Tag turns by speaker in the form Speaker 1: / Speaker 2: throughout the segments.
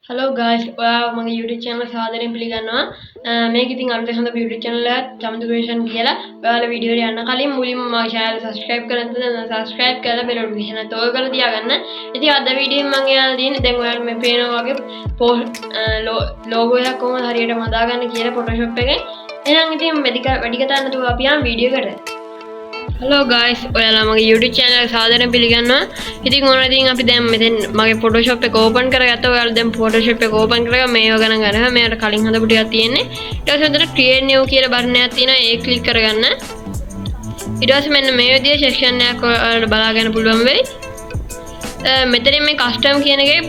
Speaker 1: Hello guys, මගේ YouTube channel සාදරයෙන් පිළිගන්නවා. මේක ඉතින් අලුත් හොඳ YouTube channel එකක් චමතු ක්‍රියේෂන් කියලා. ඔයාලා වීඩියෝ එකට යන්න කලින් මුලින්ම මගේ channel එක subscribe කරන්න subscribe කරලා bell notification එක තෝර කරලා තියාගන්න. ඉතින් අද වීඩියෝෙන් මම එයාලා තියෙන්නේ දැන් ඔයාලා මේ පේනවා වගේ logo එකක් කොහොමද හරියට මදාගන්න කියලා Photoshop එකෙන්. එහෙනම් ඉතින් වැඩි කතා නැතුව අපි යමු වීඩියෝ එකට. Hello guys, ඔයාලා මගේ YouTube channel එක සාදරයෙන් පිළිගන්නවා. ඉතින් ඕන ඉතින් අපි දැන් මෙතෙන් මගේ Photoshop එක open කරගත්තා. ඔයාලා දැන් Photoshop එක open කරලා මේව ගණන් ගන්නවා. මේකට කලින් හදපු ටිකක් තියෙන්නේ. ඊට පස්සේ මෙතන create new කියලා බටන් එකක් තියෙනවා. ඒක click කරගන්න. ඊට පස්සේ මෙන්න මේ විදිහේ section එකක් ඔයාලට බලා ගන්න පුළුවන් වෙයි. මෙතනින් මේ custom කියන එකේ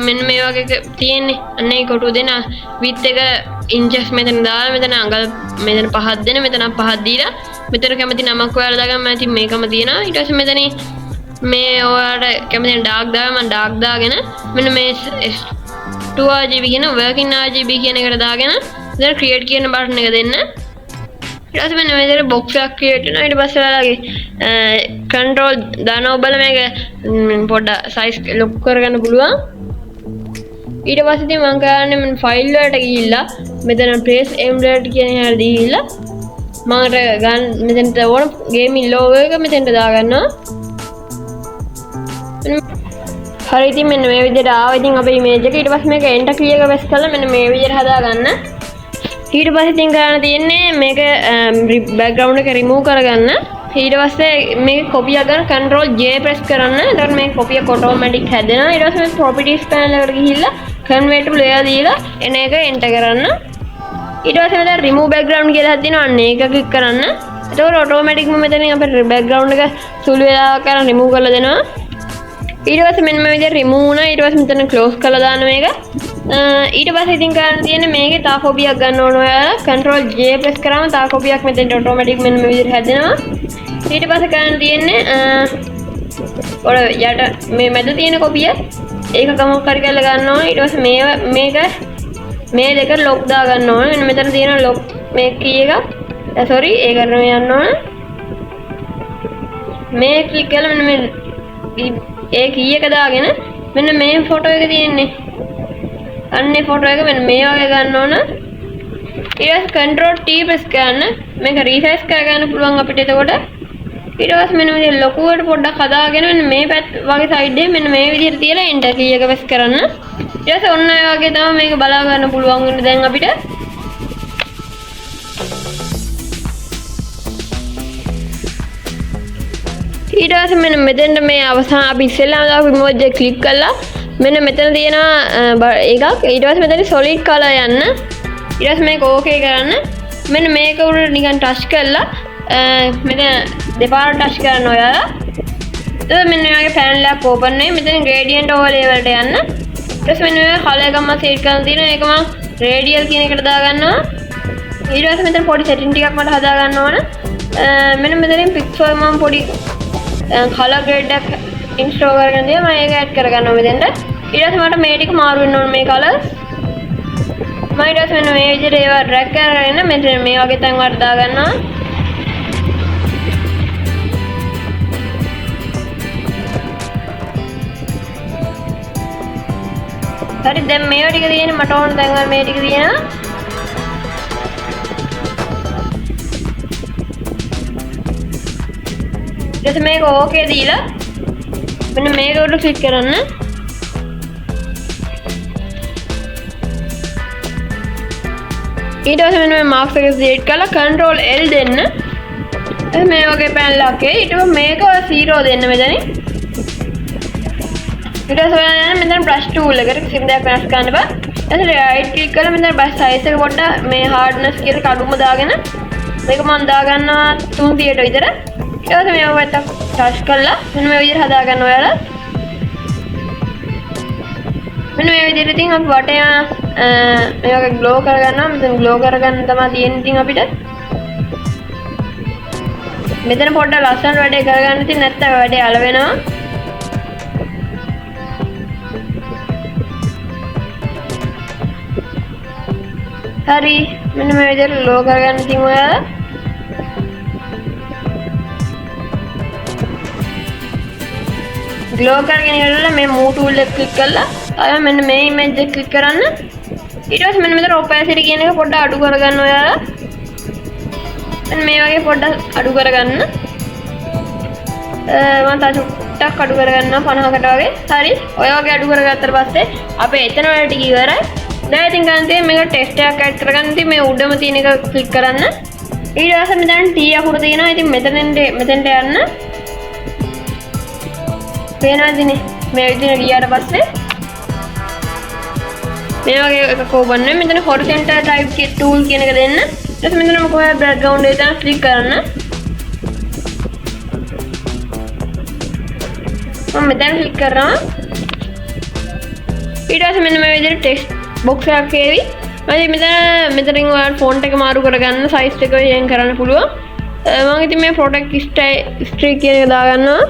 Speaker 1: මෙන්න මේ වගේ තියෙන්නේ. අන්න ඒ කොටු දෙන width එක inches මෙතන දාලා මෙතන අඟල් මෙතන 5ක් දෙන මෙතන 5ක් දීලා මෙතන කැමති නමක් ඔයාලා දාගන්න මම ඉතින් මේකම තියනවා ඊට පස්සේ මෙතන මේ ඔයාලට කැමති dark දාගන්න මම dark දාගෙන මෙන්න මේ 2RGB කියන working RGB කියන එකට දාගෙන ඉතින් create කියන බටන් එක දෙන්න ඊට පස්සේ මෙන්න මේ විදිහට box එකක් create වෙනවා ඊට පස්සේ ඔයාලගේ control දානවා ඔබලා මේක පොඩ්ඩක් size lock කරගන්න පුළුවන් ඊට පස්සේ ඉතින් මම කරන්නේ මම ෆයිල් වලට ගිහිල්ලා මෙතන press emulate කියන එකට ගිහිල්ලා මම ගන්න මෙතනට ඕන ගේමින් logo එක මෙතනට දාගන්නවා හරි ඉතින් මෙන්න මේ විදිහට ආවා ඉතින් අපේ image එක ඊට පස්සේ මේක enter key එක press කරලා මෙන්න මේ විදිහට හදාගන්න ඊට පස්සේ ඉතින් කරන්න තියෙන්නේ මේක background එක remove කරගන්න ඊට පස්සේ මේක copy එක ගන්න control J press කරන්න එතකොට මේ copy එක automatic හැදෙනවා ඊට පස්සේ මේ properties panel එකට ගිහිල්ලා convert to layer දීලා එන එක enter කරන්න ඊට පස්සේ මෙතන remove background කියලා හදලා තියෙනවා අන්න ඒක click කරන්න එතකොට automatically මෙතනින් අපේ background එක සුළු වෙලාවක් කරන් remove කරලා දෙනවා ඊට පස්සේ මෙන්න මේ විදිහට remove වුණා ඊට පස්සේ මෙතන close කරලා දාන්න මේක ඊට පස්සේ ඉතින් කරන්න තියෙන්නේ මේකේ තා copy එකක් ගන්න ඕන ඔයාලා control J press කරාම තා copy එකක් මෙතෙන්ට automatic මෙන්න මේ විදිහට හැදෙනවා ඊට පස්සේ කරන්න තියෙන්නේ ඔය යට මේ මැද තියෙන copy ඒක කමක් හරි කරලා ගන්න ඕන ඊට පස්සේ මේක මේ දෙක lock දා ගන්න ඕන මෙන්න මෙතන තියෙන lock මේ key එක sorry ඒක කරගෙන යන්න ඕන මේ click කරලා මෙන්න මේ ඒ key එක දාගෙන මෙන්න මේ photo එක තියෙන්නේ අන්නේ photo එක මෙන්න මේ වගේ ගන්න ඕන ඊට පස්සේ control T press කරන්න මේක resize කරගන්න පුළුවන් අපිට එතකොට ඊට පස්සේ මෙන්න මේ ලොකුවට පොඩ්ඩක් හදාගෙන මෙන්න මේ පැත්ත වගේ side එකේ මෙන්න මේ විදිහට තියලා enter key එක press කරන්න ඊට පස්සේ ඔන්න ඔය වගේ තමයි මේක බලා ගන්න පුළුවන් වෙන්නේ දැන් අපිට ඊට පස්සේ මෙන්න මෙතෙන්ට මේ අවසාන අපි ඉස්සෙල්ලාම දාපු emoji එක click කරලා මෙන්න මෙතන තියෙන එකක් ඊට පස්සේ මෙතන solid color යන්න ඊට පස්සේ මේක okay කරන්න මෙන්න මේක උඩ නිකන් touch කරලා මෙතන දෙපාරක් touch කරන්න ඔයාලා එතකොට මෙන්න මේ වගේ panel එකක් open වෙයි මෙතන gradient overlay වලට යන්න ඊට පස්සේ මෙන්න මේ color එකක් මම set කරලා තියෙනවා ඒක මම radial කියන එකට දාගන්නවා ඊට පස්සේ මෙතන පොඩි setting ටිකක් මට හදා ගන්න ඕන මෙන්න මෙතනින් pixel මම පොඩි color grade එකක් install කරගෙන තියෙනවා මම ඒක add කරගන්නවා මෙතෙන්ට ඊට පස්සේ මට මේ ටික මාරු වෙන්න ඕන මේ colors මම ඊට පස්සේ මෙන්න මේ විදිහට ඒවා drag කරගෙන මෙතන මේ වගේ තැන් වලට දාගන්නවා හරි දැන් මේව ටික තියෙන්නේ මට ඕන තැන් වල මේ ටික තියෙනවා ඊට මේක ඕකේ දීලා මෙන්න මේක උඩ ක්ලික් කරන්න ඊට පස්සේ මෙන්න මේ මාක්ස් එක select කරලා control L දෙන්න මේ වගේ panel එකක් එයි ඊට පස්සේ මේක 0 දෙන්න මෙතනින් ඊට පස්සේ ඔයාලා යන්න මෙතන brush tool එකට කිසිම දෙයක් වෙනස් කරන්න බෑ ඊට right click කරලා මෙතන brush size එක පොඩ්ඩක් මේ hardness කියලා කඩුම දාගෙන මේක මම දාගන්නවා 300ට විතර ඊට පස්සේ මේක පැත්තක් touch කරලා මෙන්න මේ විදිහට හදා ගන්න ඔයාලා මෙන්න මේ විදිහට ඉතින් අපි වටේ මේ වගේ glow කරගන්නවා මෙතන glow කරගන්න තමයි තියෙන්නේ ඉතින් අපිට මෙතන පොඩ්ඩක් ලස්සන වැඩේ කරගන්න ඉතින් නැත්නම් වැඩේ අල වෙනවා හරි මෙන්න මේ විදිහට glow කරගන්න ඉතින් ඔයාලා glow කරගෙන ඉවරලා මේ move tool එක click කරලා ආයෙ මෙන්න මේ ඉමේජ් එක ක්ලික් කරන්න. ඊට පස්සේ මෙන්න මෙතන opacity කියන එක පොඩ්ඩක් අඩු කරගන්න ඔයාලා. මෙන්න මේ වගේ පොඩ්ඩක් අඩු කරගන්න. මම තා චුට්ටක් අඩු කරගන්නවා 50කට වගේ. හරි. ඔය වගේ අඩු කරගත්තට පස්සේ අපේ එතන වල ටික ඉවරයි. දැන් ඉතින් ගන්න තියෙන්නේ මේක ටෙක්ස්ට් එකක් ඇඩ් කරගන්න. ඉතින් මේ උඩම තියෙන එක ක්ලික් කරන්න. ඊට පස්සේ මෙතන T අකුර තියෙනවා. ඉතින් මෙතෙන්ට යන්න. පේනවදනේ? මේ විදිහට ගියාට පස්සේ මේ වගේ එකක් ඕපන් වෙනවා. මෙතන horizontal type tool කියන එක දෙන්න. ඊට පස්සේ මෙතන මොකද background එක දැන් ක්ලික් කරන්න. මම මෙතන ක්ලික් කරනවා. ඊට පස්සේ මෙන්න මේ විදිහට text box එකක් එවි. මෙතනින් ඔයාලා font එක මාරු කරගන්න size එක change කරන්න පුළුවන්. මම ඉතින් මේ protect string කියන එක දාගන්නවා.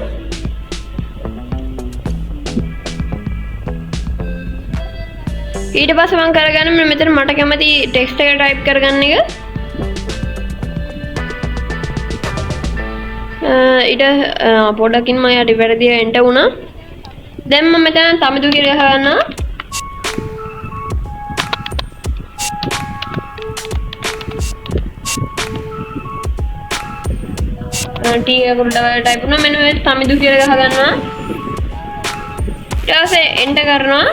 Speaker 1: ඊට පස්සේ මම කරගන්න මෙතන මට කැමති ටෙක්ස්ට් එක ටයිප් කරගන්න එක. ඊට පොඩකින් මම යට වැරදි එන්ටර් වුණා. දැන් මම මෙතන තමිදු කියලා ගහනවා. T එක උඩ ටයිප් කරනවා. මෙන්න මේ තමිදු කියලා ගහගන්නවා. ඊට පස්සේ එන්ටර් කරනවා.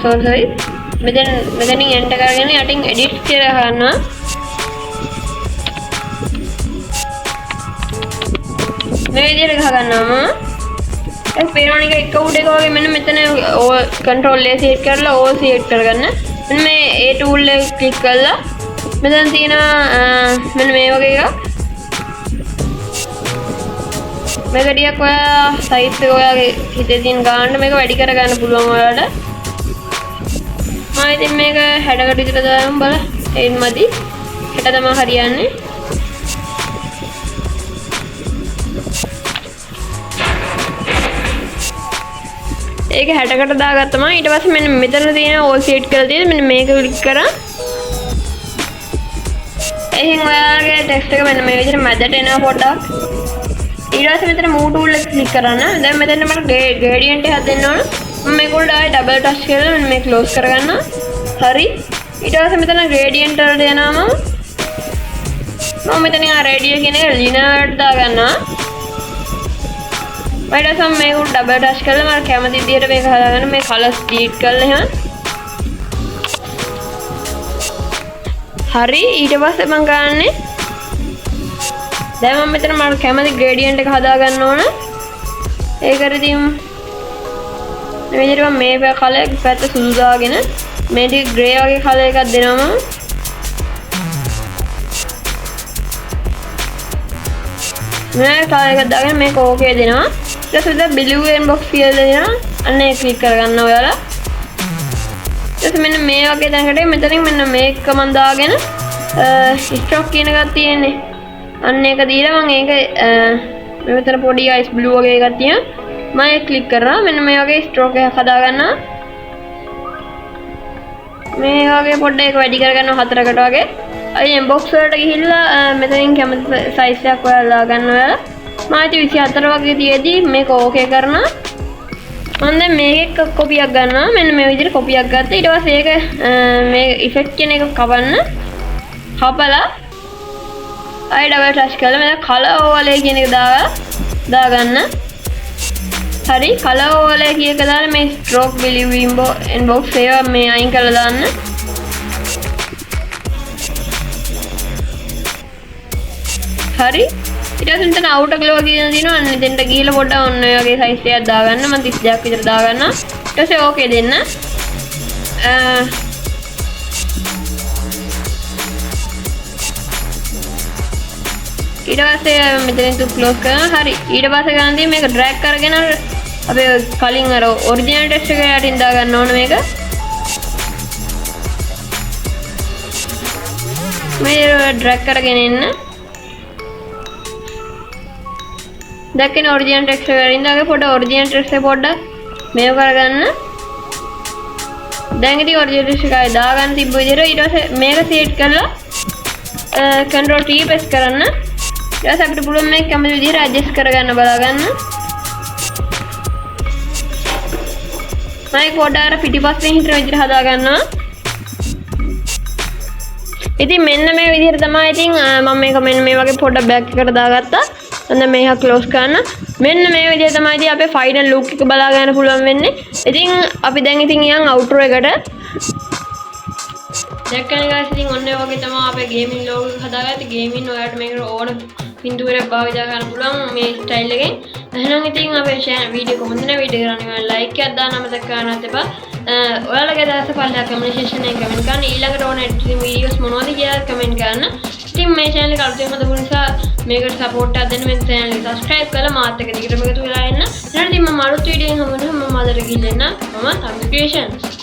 Speaker 1: sorry මෙතනින් එන්ටර් කරගෙන යටින් edit කියලා ගන්නවා. මේ විදිහට ගහගන්නවා. ඒක පේනවනික එක උඩ එක වගේ මෙන්න මෙතන control A select කරලා O select කරගන්න. මෙන්න මේ A tool එක click කරලා මෙතන තියෙන මෙන්න මේ වගේ එකක්. මේක ටිකක් ඔයා size එක ඔයාගේ හිතේ තියෙන ගානට මේක වැඩි කරගන්න පුළුවන් ඔයාලට. මම ඉතින් මේක 60කට විතර දාමු බලන්න. ඒත් මදි. 60 තමයි හරියන්නේ. ඒක 60කට දාගත්තම ඊට පස්සේ මෙන්න මෙතන තියෙන all set කරලා තියෙන මෙන්න මේක ක්ලික් කරා. එහෙන් ඔයාලගේ ටෙක්ස්ට් එක මෙන්න මේ විදිහට මැදට එනවා පොඩ්ඩක්. ඊට පස්සේ මෙතන move tool එක ක්ලික් කරන්න. දැන් මෙතන මට gradient එකක් දෙන්න ඕන. මම මේක උඩ ආයෙ double touch කරලා මෙන්න මේ close කරගන්න. හරි. ඊට පස්සේ මෙතන gradient වලට යනවා මම මෙතන ආ radius කියන එක linear වලට දාගන්නවා. ඊට පස්සේ මේක උඩ double touch කරලා මම කැමති විදිහට මේක හදාගන්න. මේ colors delete කරලා එහෙම. හරි. ඊට පස්සේ මම ගන්නෙ දැන් මම මෙතන මට කැමති gradient එක හදා ගන්න ඕන. ඒකට ඉතින් මේ විදිහට මම මේ කලර් එක පැත්ත සුදු දාගෙන මේ ටික grey වගේ කලර් එකක් දෙනවා මම. මේ කලර් එකක් දාගෙන මේක ඕකේ දෙනවා. ඊට පස්සේ blue and box කියලා දෙනවා. අන්න ඒක ක්ලික් කරගන්න ඔයාලා. ඊට පස්සේ මෙන්න මේ වගේ තැනකට මෙතනින් මෙන්න මේක මම දාගෙන stroke කියන එකක් තියෙන්නේ. අන්න ඒක දීලා මම ඒක මෙතන පොඩි ice blue වගේ එකක් තියෙනවා. මම ඒක ක්ලික් කරා. මෙන්න මේ වගේ stroke එකක් හදා ගන්නවා. මේ වගේ පොඩ්ඩක් ඒක වැඩි කරගන්නවා 4කට වගේ. අයියෙන් box වලට ගිහිල්ලා මෙතනින් කැමති size එකක් ඔයාලා දාගන්න ඔයාලා. මම ඉතින් 24 වගේ තියදී මේක ඕකේ කරනවා. මම දැන් මේක කොපියක් ගන්නවා. මෙන්න මේ විදිහට කොපියක් ගත්තා. ඊට පස්සේ ඒක මේ effect කියන එක කපන්න. කපලා ආයෙ double touch කරලා මම color overlay කියන එක දාගන්න. හරි. color overlay කියන එක දාලා මේ stroke value inbox ඒවා මේ අයින් කරලා දාන්න. හරි. ඊට පස්සේ මෙතන outer glow කියන දිනවා. අන්න එතෙන්ට ගිහලා පොඩ්ඩක් ඔන්න ඔය වගේ size එකක් දාගන්න. මම 32ක් විතර දාගන්න. ඊට පස්සේ okay දෙන්න. ඊට පස්සේ මෙතනින් තු ක්ලෝස් කරනවා. හරි. ඊට පස්සේ ගන්න තියෙන්නේ මේක drag කරගෙන අපේ කලින් අර ඔරිජිනල් ටෙක්ස්ට් එක යටින් දා ගන්න ඕන මේක. මේ drag කරගෙන එන්න. දැක්කේ ඔරිජිනල් ටෙක්ස්ට් එක යටින් දාගෙන පොඩ ඔරිජිනල් ටෙක්ස්ට් එක පොඩ්ඩක් මේව කරගන්න. දැන් ඉතින් ඔරිජිනල් ටෙක්ස්ට් එකයි දාගන්න තිබ්බ විදිහට ඊට පස්සේ මේක select කරලා control T press කරන්න. ඊට අපිට පුළුවන් මේක කැමති විදිහට ඇඩ්ජස්ට් කරගන්න බලාගන්න. මම පොඩ්ඩක් අර පිටිපස්සෙන් හිටන විදිහට හදා ගන්නවා. ඉතින් මෙන්න මේ විදිහට තමයි ඉතින් මම මේක මෙන්න මේ වගේ පොඩ්ඩක් බෑග් එකකට දාගත්තා. දැන් මේක ක්ලෝස් කරන්න. මෙන්න මේ විදිහට තමයි ඉතින් අපේ ෆයිනල් ලුක් එක බලා ගන්න පුළුවන් වෙන්නේ. ඉතින් අපි දැන් ඉතින් යන් අවුට්රෝ එකට. දැක්කනේ guys ඉතින් ඔන්න ඔය වගේ තමයි අපේ ගේමින් ලෝගෝ එක හදාගත්තේ. ගේමින් ඔයාලට මේකට ඕන පින්තූරයක් භාවිත කරන්න පුළුවන් මේ ස්ටයිල් එකෙන්. එහෙනම් ඉතින් අපේ වීඩියෝ කොහොමද නේ වීඩියෝ කරන්න ලයික් එකක් දාන්න අමතක කරන්නත් එපා. ඔයාලගේ අදහස පල්ලා කමෙන්ට් සෙක්ෂන් එකේ කමෙන්ට් කරන්න. ඊළඟට ඕන එඩිටින් වීඩියෝස් මොනවද කියලා කමෙන්ට් කරන්න. ඉතින් මේ channel එක අලුතෙන් හදපු නිසා මේකට සපෝට් එකක් දෙන්න මේ channel එක subscribe කරලා මාත් එක්ක දිගටම එකතු වෙලා ඉන්න. ඊළඟට ඉතින් මම අලුත් වීඩියෝ එකකින් හමු වෙනවා. මම අදට ගිහින් එන්න. මම Tamil Creations